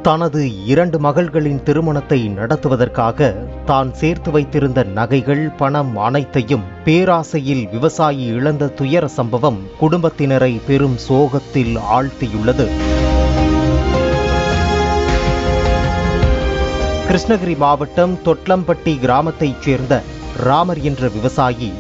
தனது 2 மகள்களின் திருமணத்தை நடத்துவதற்காக தான் சேர்த்து வைத்திருந்த நகைகள், பணம் அனைத்தையும் பேராசையில் விவசாயி இழந்த துயர சம்பவம் குடும்பத்தினரை பெரும் சோகத்தில் ஆழ்த்தியுள்ளது. கிருஷ்ணகிரி மாவட்டம் தொட்லம்பட்டி கிராமத்தைச் சேர்ந்த ராமர் என்ற விவசாயி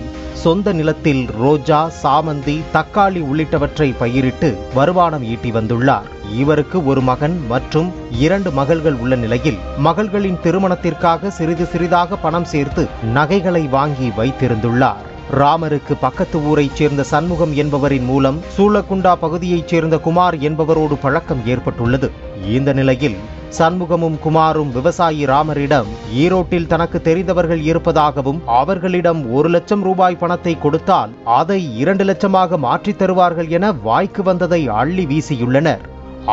சொந்த நிலத்தில் ரோஜா, சாமந்தி, தக்காளி உள்ளிட்டவற்றை பயிரிட்டு வருமானம் ஈட்டி வந்துள்ளார். இவருக்கு ஒரு மகன் மற்றும் 2 மகள்கள் உள்ள நிலையில் மகள்களின் திருமணத்திற்காக சிறிது சிறிதாக பணம் சேர்த்து நகைகளை வாங்கி வைத்திருந்துள்ளார். ராமருக்கு பக்கத்து ஊரைச் சேர்ந்த சண்முகம் என்பவரின் மூலம் சூளக்குண்டா பகுதியைச் சேர்ந்த குமார் என்பவரோடு பழக்கம் ஏற்பட்டுள்ளது. இந்த நிலையில் சண்முகமும் குமாரும் விவசாயி ராமரிடம் ஈரோட்டில் தனக்கு தெரிந்தவர்கள் இருப்பதாகவும் அவர்களிடம் 1 லட்சம் ரூபாய் பணத்தை கொடுத்தால் அதை 2 லட்சமாக மாற்றித் தருவார்கள் என வாய்க்கு வந்ததை அள்ளி வீசியுள்ளனர்.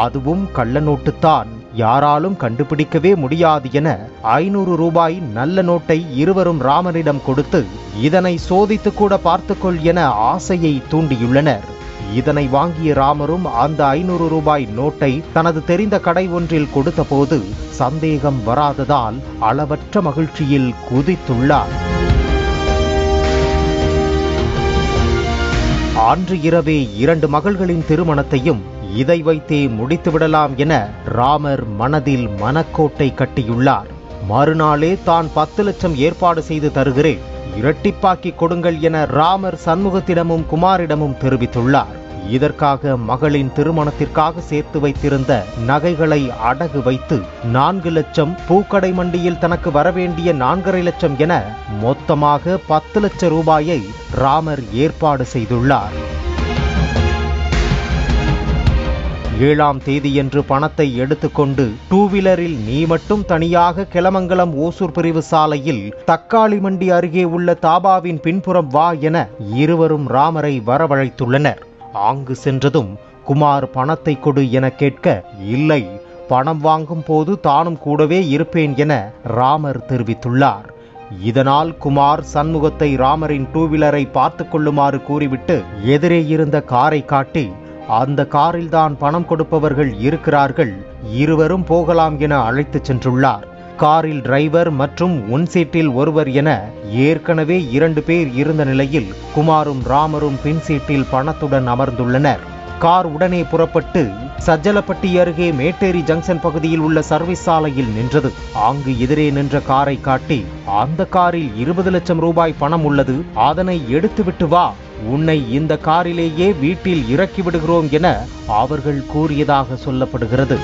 அதுவும் கள்ள நோட்டுத்தான், யாராலும் கண்டுபிடிக்கவே முடியாது என 500 ரூபாய் நல்ல நோட்டை இருவரும் ராமரிடம் கொடுத்து இதனை சோதித்து கூட பார்த்துக்கொள் என ஆசையை தூண்டியுள்ளனர். இதனை வாங்கிய ராமரும் அந்த 500 ரூபாய் நோட்டை தனது தெரிந்த கடை ஒன்றில் கொடுத்த போது சந்தேகம் வராததால் அளவற்ற மகிழ்ச்சியில் குதித்துள்ளார். அன்று இரவே 2 மகள்களின் திருமணத்தையும் இதை வைத்தே முடித்துவிடலாம் என ராமர் மனதில் மனக்கோட்டை கட்டியுள்ளார். மறுநாளே தான் 10 லட்சம் ஏற்பாடு செய்து தருகிறேன், இரட்டிப்பாக்கி கொடுங்கள் என ராமர் சண்முகத்திடமும் குமாரிடமும் தெரிவித்துள்ளார். இதற்காக மகளின் திருமணத்திற்காக சேர்த்து வைத்திருந்த நகைகளை அடகு வைத்து 4 லட்சம், பூக்கடை மண்டியில் தனக்கு வரவேண்டிய 4.5 லட்சம் என மொத்தமாக 10 லட்சம் ரூபாயை ராமர் ஏற்பாடு செய்துள்ளார். 7ஆம் தேதியன்று பணத்தை எடுத்துக்கொண்டு 2 வீலரில் நீ மட்டும் தனியாக கிளமங்கலம் ஓசூர் பிரிவு சாலையில் தக்காளி மண்டி அருகே உள்ள தாபாவின் பின்புறம் வா என இருவரும் ராமரை வரவழைத்துள்ளனர். அங்கு சென்றதும் குமார் பணத்தை கொடு என கேட்க, இல்லை, பணம் வாங்கும் போது தானும் கூடவே இருப்பேன் என ராமர் தெரிவித்துள்ளார். இதனால் குமார் சண்முகத்தை ராமரின் 2 வீலரை பார்த்து கொள்ளுமாறு கூறிவிட்டு எதிரே இருந்த காரை காட்டி, அந்த காரில்தான் பணம் கொடுப்பவர்கள் இருக்கிறார்கள், இருவரும் போகலாம் என அழைத்துச் சென்றுள்ளார். காரில் டிரைவர் மற்றும் 1 சீட்டில் ஒருவர் என ஏற்கனவே 2 பேர் இருந்த நிலையில் குமாரும் ராமரும் பின் சீட்டில் பணத்துடன் அமர்ந்துள்ளனர். கார் உடனே புறப்பட்டு சஜ்ஜலப்பட்டி அருகே மேட்டேரி ஜங்ஷன் பகுதியில் உள்ள சர்வீஸ் சாலையில் நின்றது. அங்கு எதிரே நின்ற காரை காட்டி, அந்த காரில் 20 லட்சம் ரூபாய் பணம் உள்ளது, அதனை எடுத்துவிட்டு வா, உன்னை இந்த காரிலேயே வீட்டில் இறக்கி விடுகிறோம் என அவர்கள் கூறியதாக சொல்லப்படுகிறது.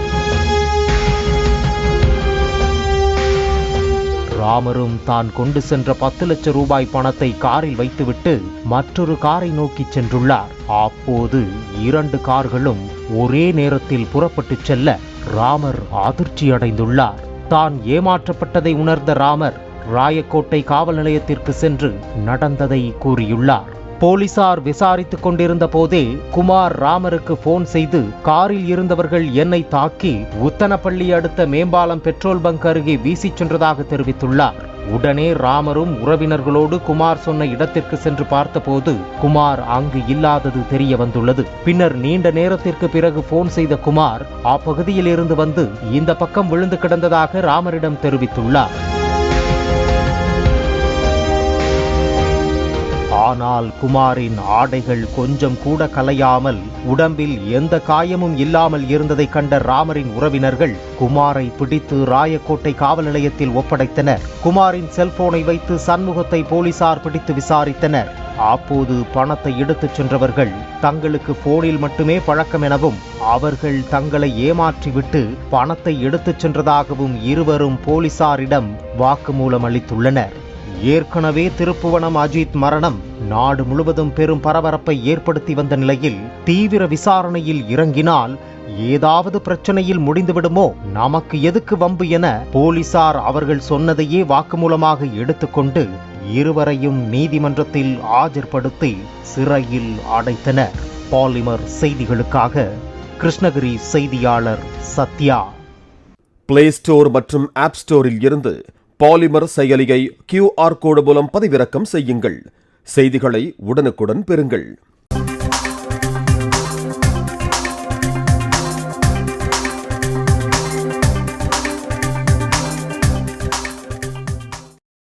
ராமரும் தான் கொண்டு சென்ற 10 லட்சம் ரூபாய் பணத்தை காரில் வைத்துவிட்டு மற்றொரு காரை நோக்கி சென்றுள்ளார். அப்போது 2 கார்களும் ஒரே நேரத்தில் புறப்பட்டு செல்ல ராமர் அதிர்ச்சி அடைந்துள்ளார். தான் ஏமாற்றப்பட்டதை உணர்ந்த ராமர் ராயக்கோட்டை காவல் நிலையத்திற்கு சென்று நடந்ததை கூறியுள்ளார். போலீசார் விசாரித்துக் கொண்டிருந்த போதே குமார் ராமருக்கு போன் செய்து, காரில் இருந்தவர்கள் என்னை தாக்கி உத்தனப்பள்ளி அடுத்த மேம்பாலம் பெட்ரோல் பங்க் அருகே வீசிச் சென்றதாக தெரிவித்துள்ளார். உடனே ராமரும் உறவினர்களோடு குமார் சொன்ன இடத்திற்கு சென்று பார்த்தபோது குமார் அங்கு இல்லாதது தெரிய வந்துள்ளது. பின்னர் நீண்ட நேரத்திற்கு பிறகு போன் செய்த குமார் அப்பகுதியில் இருந்து வந்து இந்த பக்கம் விழுந்து கிடந்ததாக ராமரிடம் தெரிவித்துள்ளார். ஆனால் குமாரின் ஆடைகள் கொஞ்சம் கூட கலையாமல் உடம்பில் எந்த காயமும் இல்லாமல் இருந்ததை கண்ட ராமரின் உறவினர்கள் குமாரை பிடித்து ராயக்கோட்டை காவல் நிலையத்தில் ஒப்படைத்தனர். குமாரின் செல்போனை வைத்து சண்முகத்தை போலீசார் பிடித்து விசாரித்தனர். அப்போது பணத்தை எடுத்துச் சென்றவர்கள் தங்களுக்கு போனில் மட்டுமே பழக்கம் எனவும் அவர்கள் தங்களை ஏமாற்றிவிட்டு பணத்தை எடுத்துச் சென்றதாகவும் இருவரும் போலீசாரிடம் வாக்குமூலம் அளித்துள்ளனர். ஏற்கனவே திருப்புவனம் அஜித் மரணம் நாடு முழுவதும் பெரும் பரபரப்பை ஏற்படுத்தி வந்த நிலையில் தீவிர விசாரணையில் இறங்கினால் ஏதாவது பிரச்சனையில் முடிந்துவிடுமோ, நமக்கு எதுக்கு வம்பு என போலீசார் அவர்கள் சொன்னதையே வாக்குமூலமாக எடுத்துக்கொண்டு இருவரையும் நீதிமன்றத்தில் ஆஜர்படுத்தி சிறையில் அடைத்தனர். பாலிமர் செய்திகளுக்காக கிருஷ்ணகிரி செய்தியாளர் சத்யா. பிளே ஸ்டோர் மற்றும் ஆப் ஸ்டோரில் இருந்து பாலிமர் செயலியை QR கோடு மூலம் பதிவிறக்கம் செய்யுங்கள். செய்திகளை உடனுக்குடன் பெறுங்கள்.